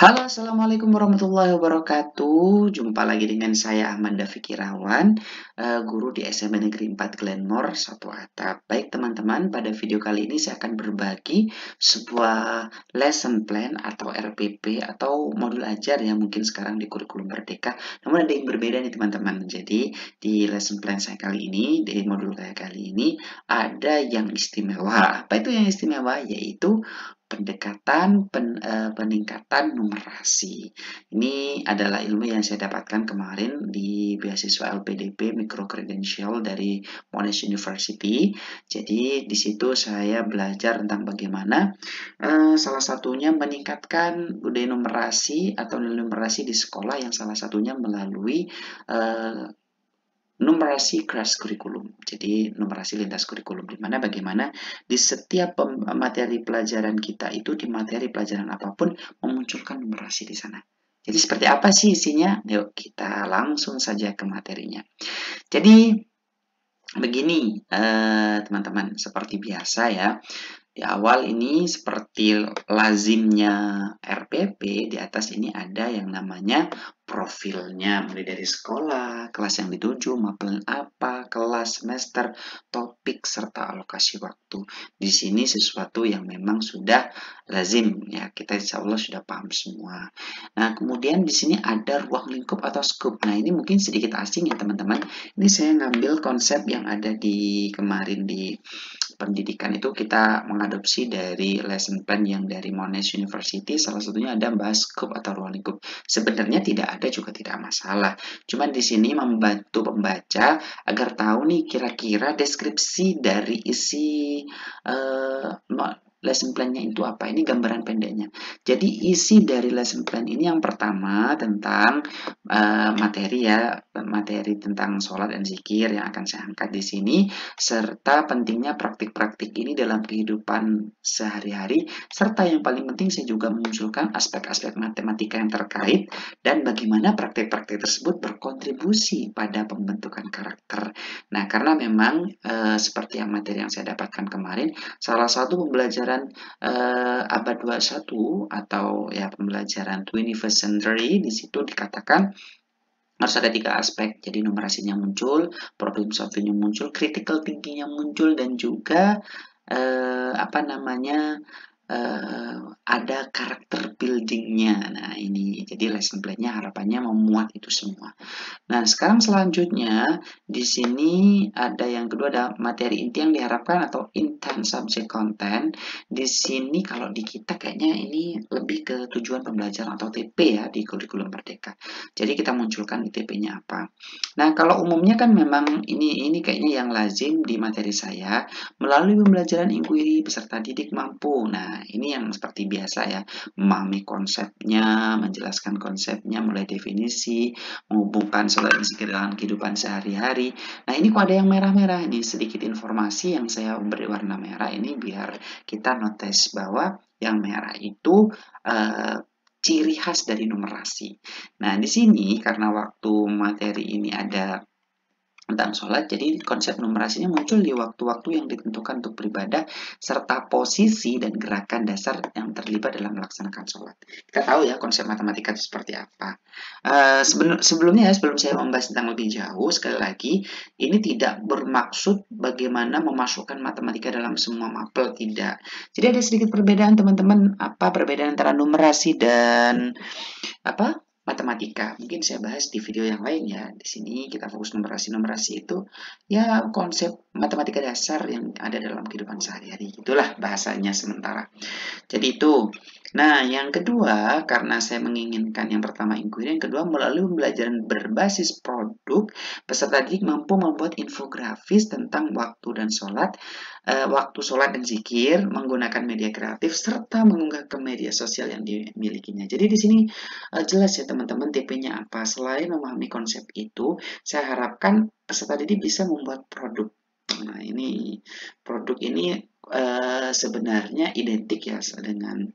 Halo, assalamualaikum warahmatullahi wabarakatuh. Jumpa lagi dengan saya Ahmad Dafiq Irawan, guru di SMA Negeri 4 Glenmore, Satu Atap. Baik teman-teman, pada video kali ini saya akan berbagi sebuah lesson plan atau RPP atau modul ajar yang mungkin sekarang di kurikulum Merdeka. Namun ada yang berbeda nih teman-teman. Jadi di lesson plan saya kali ini, di modul saya kali ini ada yang istimewa. Apa itu yang istimewa? Yaitu peningkatan numerasi. Ini adalah ilmu yang saya dapatkan kemarin di beasiswa LPDP Micro Credential dari Monash University. Jadi di situ saya belajar tentang bagaimana salah satunya meningkatkan budaya numerasi atau numerasi di sekolah yang salah satunya melalui numerasi cross kurikulum. Jadi numerasi lintas kurikulum di mana bagaimana di setiap materi pelajaran kita itu di materi pelajaran apapun memunculkan numerasi di sana. Jadi seperti apa sih isinya? Yuk kita langsung saja ke materinya. Jadi begini teman-teman, seperti biasa ya. Di awal ini seperti lazimnya RPP, di atas ini ada yang namanya profilnya, mulai dari sekolah, kelas yang dituju, mapel apa, kelas, semester, topik, serta alokasi waktu. Di sini sesuatu yang memang sudah lazim, ya kita insya Allah sudah paham semua. Nah, kemudian di sini ada ruang lingkup atau scope. Nah, ini mungkin sedikit asing ya teman-teman. Ini saya ngambil konsep yang ada di kemarin di pendidikan itu kita mengadopsi dari lesson plan yang dari Monash University. Salah satunya ada bahas scope atau ruang lingkup. Sebenarnya tidak ada juga tidak masalah. Cuman di sini membantu pembaca agar tahu nih kira-kira deskripsi dari isi lesson plan-nya itu apa. Ini gambaran pendeknya. Jadi isi dari lesson plan ini yang pertama tentang materi ya, materi tentang sholat dan zikir yang akan saya angkat di sini, serta pentingnya praktik-praktik ini dalam kehidupan sehari-hari, serta yang paling penting saya juga memunculkan aspek-aspek matematika yang terkait dan bagaimana praktik-praktik tersebut berkontribusi pada pembentukan karakter. Nah, karena memang seperti yang materi yang saya dapatkan kemarin, salah satu pembelajaran abad 21 atau ya pembelajaran 21st century di situ dikatakan harus ada 3 aspek. Jadi numerasinya muncul, problem solvingnya muncul, critical thinkingnya muncul, dan juga ada karakter buildingnya. Nah ini jadi lesson plan-nya harapannya memuat itu semua. Nah, sekarang selanjutnya di sini ada yang kedua, ada materi inti yang diharapkan atau intent subject content. Di sini kalau di kita kayaknya ini lebih ke tujuan pembelajaran atau TP ya di kurikulum Merdeka. Jadi kita munculkan TP-nya apa. Nah, kalau umumnya kan memang ini kayaknya yang lazim di materi saya melalui pembelajaran inquiry peserta didik mampu. Nah, ini yang seperti biasa ya, memahami konsepnya, menjelaskan konsepnya mulai definisi, menghubungkan sholat dan zikir dalam kehidupan sehari-hari. Nah, ini kok ada yang merah-merah ini, sedikit informasi yang saya beri warna merah ini biar kita notice bahwa yang merah itu ciri khas dari numerasi. Nah, di sini karena waktu materi ini ada tentang sholat, jadi konsep numerasinya muncul di waktu-waktu yang ditentukan untuk beribadah, serta posisi dan gerakan dasar yang terlibat dalam melaksanakan sholat. Kita tahu ya konsep matematika itu seperti apa. Sebelumnya ya, sebelum saya membahas tentang lebih jauh, sekali lagi, ini tidak bermaksud bagaimana memasukkan matematika dalam semua mapel, tidak. Jadi ada sedikit perbedaan teman-teman, apa perbedaan antara numerasi dan matematika. Mungkin saya bahas di video yang lain ya. Di sini kita fokus numerasi. Numerasi itu ya konsep matematika dasar yang ada dalam kehidupan sehari-hari. Itulah bahasanya sementara. Jadi itu. Nah, yang kedua, karena saya menginginkan yang pertama inquiry, yang kedua melalui pembelajaran berbasis produk, peserta didik mampu membuat infografis tentang waktu sholat dan zikir, menggunakan media kreatif, serta mengunggah ke media sosial yang dimilikinya. Jadi di sini jelas ya teman-teman TP-nya apa. Selain memahami konsep itu, saya harapkan peserta didik bisa membuat produk. Nah, ini produk ini sebenarnya identik ya dengan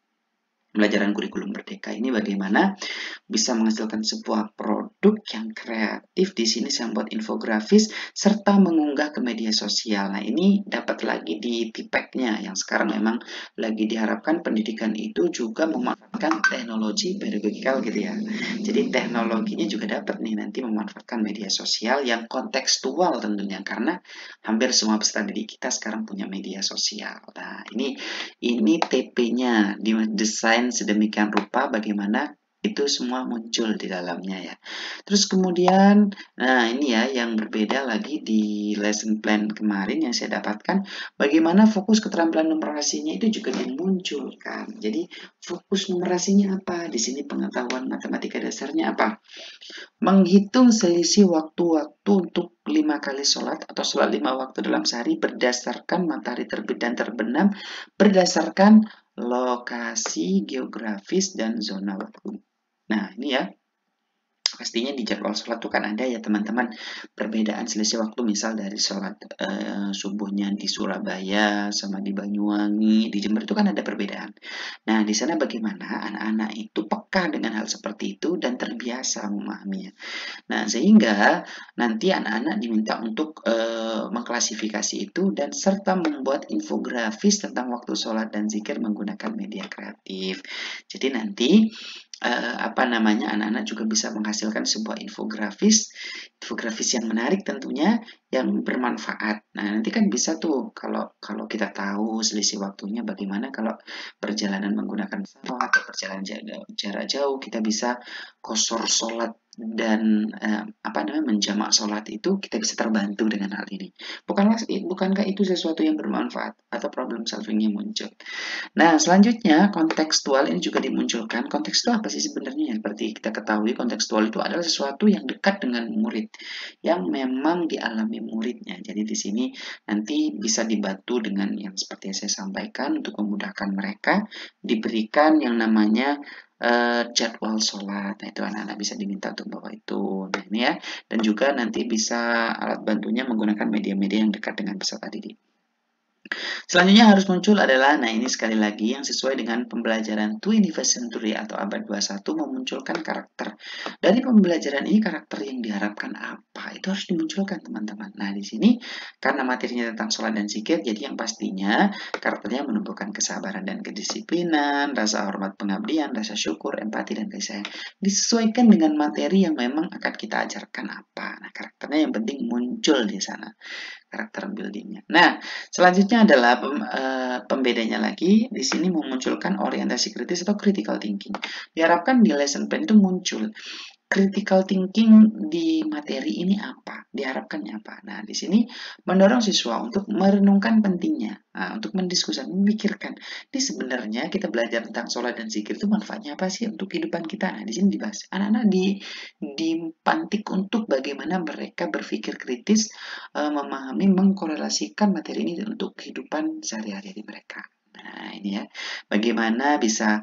pembelajaran kurikulum merdeka ini bagaimana bisa menghasilkan sebuah produk yang kreatif. Di sini saya membuat infografis serta mengunggah ke media sosial. Nah, ini dapat lagi di TPEK-nya yang sekarang memang lagi diharapkan pendidikan itu juga memanfaatkan teknologi pedagogikal gitu ya. Jadi teknologinya juga dapat nih nanti memanfaatkan media sosial yang kontekstual tentunya karena hampir semua peserta didik kita sekarang punya media sosial. Nah, ini TP-nya didesain sedemikian rupa bagaimana itu semua muncul di dalamnya ya. Terus kemudian, nah ini ya yang berbeda lagi di lesson plan kemarin yang saya dapatkan, bagaimana fokus keterampilan numerasinya itu juga dimunculkan. Jadi fokus numerasinya apa? Di sini pengetahuan matematika dasarnya apa? Menghitung selisih waktu-waktu untuk 5 kali sholat atau sholat 5 waktu dalam sehari berdasarkan matahari terbit dan terbenam berdasarkan lokasi geografis dan zona waktu. Nah, ini ya, pastinya di jadwal sholat itu kan ada ya teman-teman perbedaan selisih waktu misal dari sholat subuhnya di Surabaya sama di Banyuwangi, di Jember itu kan ada perbedaan. Nah, di sana bagaimana anak-anak itu peka dengan hal seperti itu dan terbiasa memahaminya. Nah, sehingga nanti anak-anak diminta untuk mengklasifikasi itu dan serta membuat infografis tentang waktu sholat dan zikir menggunakan media kreatif. Jadi nanti anak-anak juga bisa menghasilkan sebuah infografis yang menarik tentunya yang bermanfaat. Nah, nanti kan bisa tuh kalau kita tahu selisih waktunya bagaimana kalau perjalanan menggunakan pesawat atau perjalanan jarak jauh kita bisa qashar sholat dan menjamak sholat itu kita bisa terbantu dengan hal ini. Bukankah itu sesuatu yang bermanfaat atau problem solvingnya muncul? Nah, selanjutnya kontekstual ini juga dimunculkan. Konteks itu apa sih sebenarnya? Seperti kita ketahui, kontekstual itu adalah sesuatu yang dekat dengan murid, yang memang dialami muridnya. Jadi di sini nanti bisa dibantu dengan yang seperti yang saya sampaikan untuk memudahkan mereka, diberikan yang namanya jadwal sholat. Nah, itu anak-anak bisa diminta untuk bawa itu. Nah, ini ya. Dan juga nanti bisa alat bantunya menggunakan media-media yang dekat dengan peserta didik. Selanjutnya harus muncul adalah, nah ini sekali lagi yang sesuai dengan pembelajaran 21st century atau abad 21 memunculkan karakter. Dari pembelajaran ini karakter yang diharapkan apa? Itu harus dimunculkan teman-teman. Nah di sini karena materinya tentang sholat dan zikir, jadi yang pastinya karakternya menumbuhkan kesabaran dan kedisiplinan, rasa hormat pengabdian, rasa syukur, empati, dan kasih sayang. Disesuaikan dengan materi yang memang akan kita ajarkan apa. Nah karakternya yang penting muncul di sana. Karakter buildingnya. Nah, selanjutnya adalah pembedanya lagi. Di sini memunculkan orientasi kritis atau critical thinking. Diharapkan di lesson plan itu muncul critical thinking di materi ini apa? Diharapkannya apa? Nah, di sini mendorong siswa untuk merenungkan pentingnya, untuk mendiskusikan, memikirkan. Ini sebenarnya kita belajar tentang sholat dan zikir itu manfaatnya apa sih untuk kehidupan kita? Nah, di sini dibahas. Anak-anak dipantik untuk bagaimana mereka berpikir kritis, memahami, mengkorelasikan materi ini untuk kehidupan sehari-hari mereka. Nah, ini ya, bagaimana bisa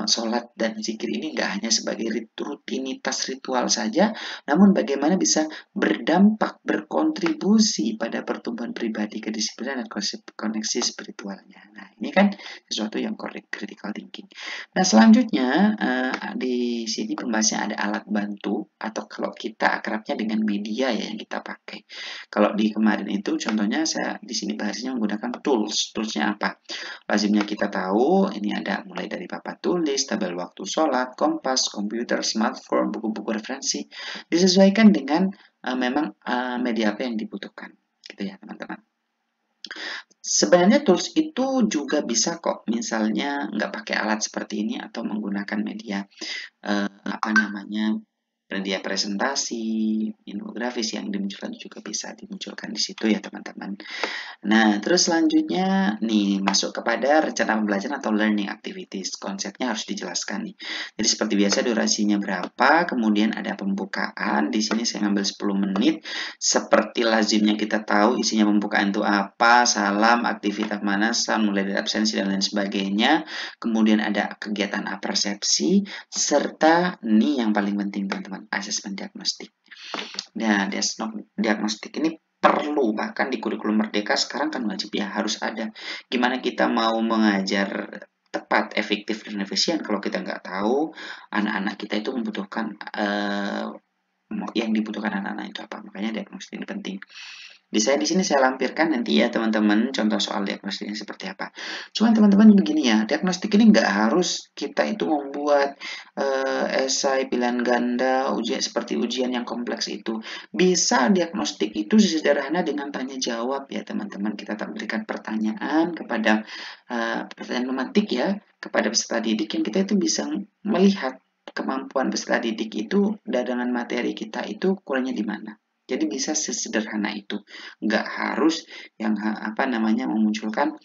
sholat dan zikir ini nggak hanya sebagai rutinitas ritual saja, namun bagaimana bisa berdampak, berkontribusi pada pertumbuhan pribadi, kedisiplinan, dan koneksi spiritualnya. Nah, ini kan sesuatu yang critical thinking. Nah, selanjutnya di sini pembahasnya ada alat bantu atau kalau kita akrabnya dengan media ya yang kita pakai. Kalau di kemarin itu contohnya saya di sini bahasnya menggunakan tools. Toolsnya apa? Lazimnya kita tahu ini ada mulai dari papan tulis, tabel waktu sholat, kompas, komputer, smartphone, buku-buku referensi, disesuaikan dengan media apa yang dibutuhkan, gitu ya teman-teman. Sebenarnya tools itu juga bisa kok, misalnya nggak pakai alat seperti ini atau menggunakan media media presentasi, infografis yang dimunculkan juga bisa dimunculkan di situ ya teman-teman. Nah, terus selanjutnya nih masuk kepada rencana pembelajaran atau learning activities. Konsepnya harus dijelaskan nih. Jadi seperti biasa durasinya berapa, kemudian ada pembukaan. Di sini saya ngambil 10 menit. Seperti lazimnya kita tahu isinya pembukaan itu apa, salam, aktivitas mana, mulai dari absensi dan lain sebagainya. Kemudian ada kegiatan apersepsi serta ini yang paling penting teman-teman, asesmen diagnostik. Nah, diagnostik ini perlu, bahkan di kurikulum merdeka sekarang kan wajib ya, harus ada. Gimana kita mau mengajar tepat, efektif, dan efisien kalau kita nggak tahu anak-anak kita itu membutuhkan yang dibutuhkan anak-anak itu apa. Makanya diagnostik ini penting. Di sini saya lampirkan nanti ya teman-teman contoh soal diagnostiknya seperti apa. Cuman teman-teman begini ya, diagnostik ini nggak harus kita itu membuat esai pilihan ganda, ujian seperti ujian yang kompleks itu. Bisa diagnostik itu sederhana dengan tanya jawab ya teman-teman. Kita berikan pertanyaan kepada pertanyaan memantik ya kepada peserta didik yang kita itu bisa melihat kemampuan peserta didik itu dengan materi kita itu kurangnya di mana. Jadi bisa sesederhana itu, nggak harus yang memunculkan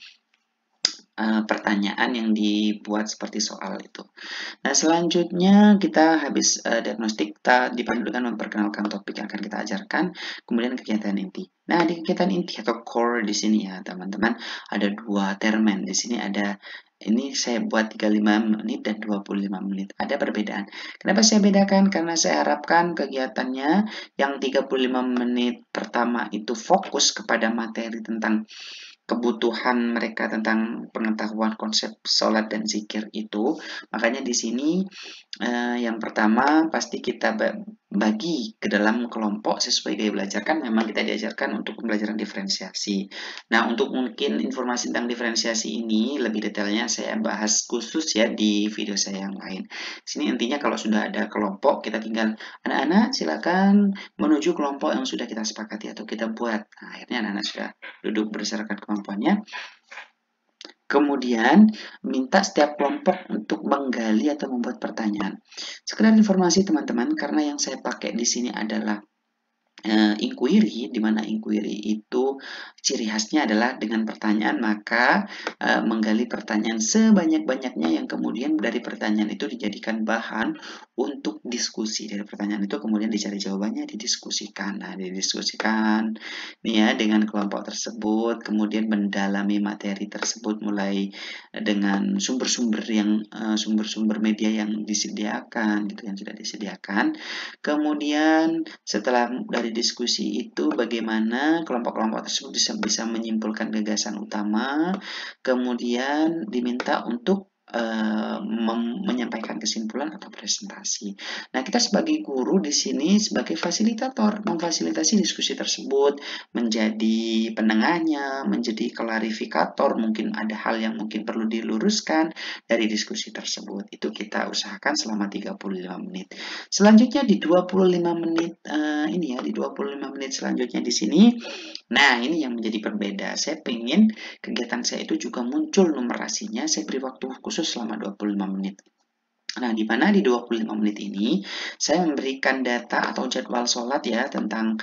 pertanyaan yang dibuat seperti soal itu. Nah selanjutnya kita habis diagnostik, kita dipandu dengan memperkenalkan topik yang akan kita ajarkan, kemudian kegiatan inti. Nah di kegiatan inti atau core di sini ya teman-teman ada dua termen. Di sini ada ini saya buat 35 menit dan 25 menit. Ada perbedaan. Kenapa saya bedakan? Karena saya harapkan kegiatannya yang 35 menit pertama itu fokus kepada materi tentang kebutuhan mereka tentang pengetahuan konsep sholat dan zikir itu. Makanya di sini yang pertama pasti kita bagi ke dalam kelompok sesuai gaya belajar, kan memang kita diajarkan untuk pembelajaran diferensiasi. Nah untuk mungkin informasi tentang diferensiasi ini lebih detailnya saya bahas khusus ya di video saya yang lain. Sini intinya kalau sudah ada kelompok kita tinggal anak-anak silakan menuju kelompok yang sudah kita sepakati atau kita buat. Nah, akhirnya anak-anak sudah duduk berdasarkan kemampuannya. Kemudian minta setiap kelompok untuk menggali atau membuat pertanyaan. Sekedar informasi teman-teman, karena yang saya pakai di sini adalah inquiry, di mana inquiry itu ciri khasnya adalah dengan pertanyaan, maka menggali pertanyaan sebanyak-banyaknya yang kemudian dari pertanyaan itu dijadikan bahan untuk diskusi. Dari pertanyaan itu kemudian dicari jawabannya, didiskusikan. Nah, didiskusikan nih ya dengan kelompok tersebut, kemudian mendalami materi tersebut mulai dengan sumber-sumber media yang disediakan gitu, yang sudah disediakan. Kemudian setelah dari diskusi itu bagaimana kelompok-kelompok tersebut bisa menyimpulkan gagasan utama, kemudian diminta untuk menyampaikan kesimpulan atau presentasi. Nah, kita sebagai guru di sini sebagai fasilitator, memfasilitasi diskusi tersebut, menjadi penengahnya, menjadi klarifikator, mungkin ada hal yang mungkin perlu diluruskan dari diskusi tersebut. Itu kita usahakan selama 35 menit. Selanjutnya di 25 menit di 25 menit selanjutnya di sini. Nah, ini yang menjadi berbeda. Saya pengen kegiatan saya itu juga muncul numerasinya. Saya beri waktu khusus selama 25 menit. Nah, di mana di 25 menit ini saya memberikan data atau jadwal sholat ya tentang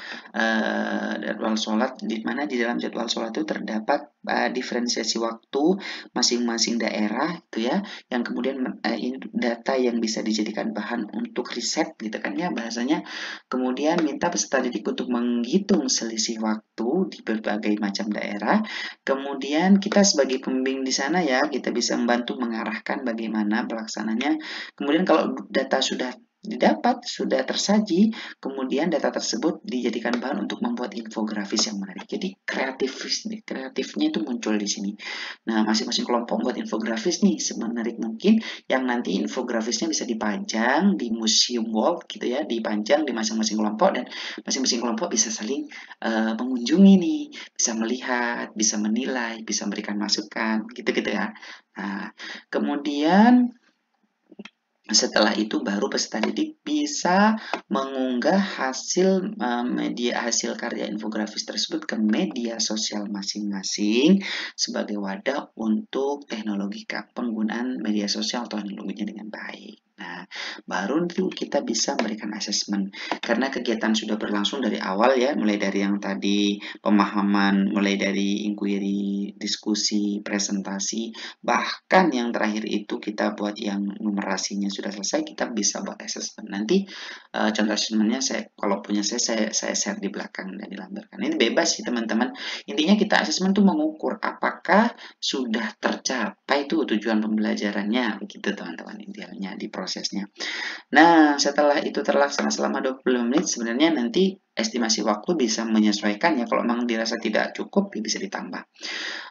jadwal sholat, di mana di dalam jadwal sholat itu terdapat diferensiasi waktu masing-masing daerah itu ya, yang kemudian ini data yang bisa dijadikan bahan untuk riset gitu kan ya bahasanya. Kemudian minta peserta didik untuk menghitung selisih waktu di berbagai macam daerah. Kemudian kita sebagai pembimbing di sana ya, kita bisa membantu mengarahkan bagaimana pelaksananya. Kemudian kalau data sudah didapat, sudah tersaji, kemudian data tersebut dijadikan bahan untuk membuat infografis yang menarik. Jadi kreatifnya itu muncul di sini. Nah, masing-masing kelompok membuat infografis nih semenarik mungkin, yang nanti infografisnya bisa dipajang di museum wall gitu ya, dipajang di masing-masing kelompok, dan masing-masing kelompok bisa saling mengunjungi nih, bisa melihat, bisa menilai, bisa memberikan masukan, gitu-gitu ya. Nah, kemudian setelah itu baru peserta didik bisa mengunggah hasil hasil karya infografis tersebut ke media sosial masing-masing sebagai wadah untuk teknologi penggunaan media sosial atau teknologinya dengan baik. Nah, baru itu kita bisa memberikan asesmen. Karena kegiatan sudah berlangsung dari awal ya, mulai dari yang tadi pemahaman, mulai dari inquiry, diskusi, presentasi, bahkan yang terakhir itu kita buat yang numerasinya sudah selesai, kita bisa buat asesmen. Nanti contoh asesmennya kalau punya saya share di belakang dan dilampirkan. Ini bebas sih teman-teman. Intinya kita asesmen tuh mengukur apakah sudah tercapai tuh tujuan pembelajarannya, begitu teman-teman intinya di proses prosesnya. Nah, setelah itu terlaksana selama 20 menit, sebenarnya nanti estimasi waktu bisa menyesuaikan ya. Kalau memang dirasa tidak cukup, ya bisa ditambah.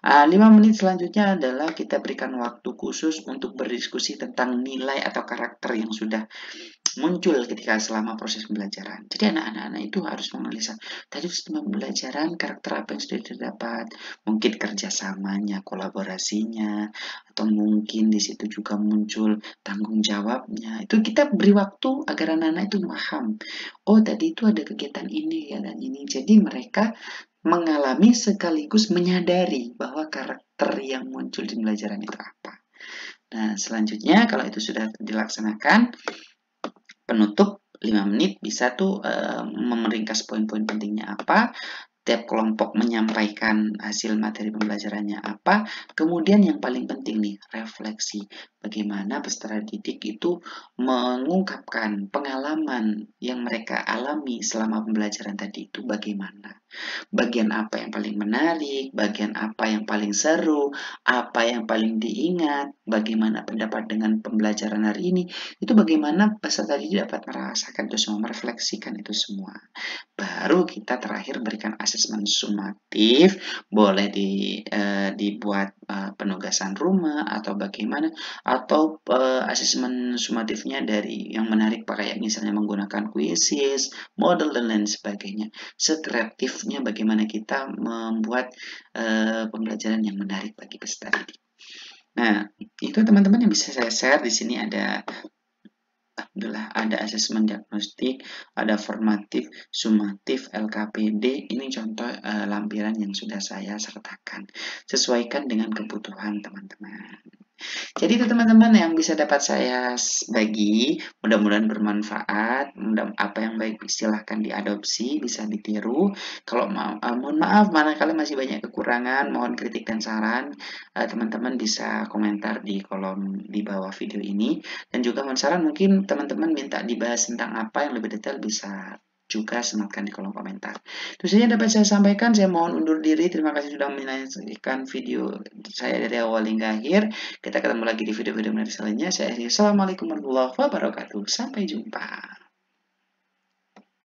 5 menit selanjutnya adalah kita berikan waktu khusus untuk berdiskusi tentang nilai atau karakter yang sudah muncul ketika selama proses pembelajaran. Jadi anak-anak itu harus menganalisa tadi selama pembelajaran karakter apa yang sudah didapat, mungkin kerjasamanya, kolaborasinya, atau mungkin di situ juga muncul tanggung jawabnya. Itu kita beri waktu agar anak-anak itu paham. Oh, tadi itu ada kegiatan ini ya dan ini. Jadi mereka mengalami sekaligus menyadari bahwa karakter yang muncul di pembelajaran itu apa. Nah, selanjutnya kalau itu sudah dilaksanakan, penutup 5 menit bisa tuh memeringkas poin-poin pentingnya apa, tiap kelompok menyampaikan hasil materi pembelajarannya apa, kemudian yang paling penting nih, refleksi. Bagaimana peserta didik itu mengungkapkan pengalaman yang mereka alami selama pembelajaran tadi itu bagaimana. Bagian apa yang paling menarik, bagian apa yang paling seru, apa yang paling diingat, bagaimana pendapat dengan pembelajaran hari ini, itu bagaimana peserta didik dapat merasakan itu semua, merefleksikan itu semua. Baru kita terakhir berikan asesmen sumatif, boleh dibuat penugasan rumah atau bagaimana, atau asesmen sumatifnya dari yang menarik kayak misalnya menggunakan kuisis, model dan lain sebagainya. Sekreatifnya bagaimana kita membuat pembelajaran yang menarik bagi peserta didik. Nah, itu teman-teman yang bisa saya share. Di sini ada asesmen diagnostik, ada formatif, sumatif, LKPD. Ini contoh lampiran yang sudah saya sertakan. Sesuaikan dengan kebutuhan teman-teman. Jadi itu teman-teman yang bisa dapat saya bagi, mudah-mudahan bermanfaat. Apa yang baik silahkan diadopsi, bisa ditiru. Kalau mohon maaf, manakala masih banyak kekurangan, mohon kritik dan saran. Teman-teman bisa komentar di kolom di bawah video ini. Dan juga mohon saran, mungkin teman-teman minta dibahas tentang apa yang lebih detail, bisa juga sematkan di kolom komentar. Itu saja dapat saya sampaikan. Saya mohon undur diri. Terima kasih sudah menyaksikan video saya dari awal hingga akhir. Kita ketemu lagi di video-video menarik selanjutnya. Saya Assalamualaikum warahmatullahi wabarakatuh. Sampai jumpa.